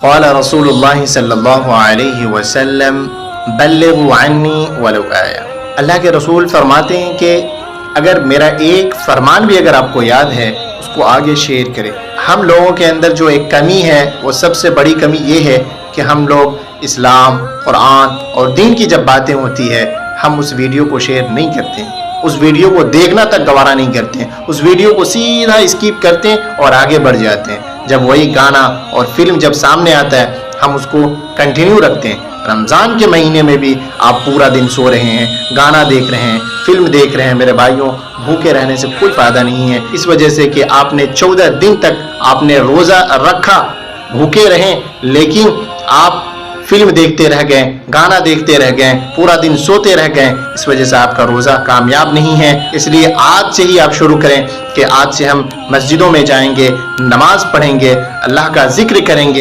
क़ाल रसूलुल्लाह सल्लल्लाहु अलैहि वसल्लम बल्लिगु अन्नी वलो आया। अल्लाह के रसूल फरमाते हैं कि अगर मेरा एक फरमान भी अगर आपको याद है उसको आगे शेयर करें। हम लोगों के अंदर जो एक कमी है वो सबसे बड़ी कमी ये है कि हम लोग इस्लाम, कुरान और दीन की जब बातें होती है हम उस वीडियो को शेयर नहीं करते हैं, उस वीडियो को देखना तक गवारा नहीं करते हैं, उस वीडियो को सीधा स्किप करते हैं और आगे बढ़ जाते हैं। जब वही गाना और फिल्म जब सामने आता है हम उसको कंटिन्यू रखते हैं। रमज़ान के महीने में भी आप पूरा दिन सो रहे हैं, गाना देख रहे हैं, फिल्म देख रहे हैं। मेरे भाइयों, भूखे रहने से कोई फ़ायदा नहीं है, इस वजह से कि आपने 14 दिन तक आपने रोज़ा रखा, भूखे रहें, लेकिन आप फिल्म देखते रह गए, गाना देखते रह गए, पूरा दिन सोते रह गए। इस वजह से आपका रोज़ा कामयाब नहीं है। इसलिए आज से ही आप शुरू करें कि आज से हम मस्जिदों में जाएंगे, नमाज पढ़ेंगे, अल्लाह का जिक्र करेंगे।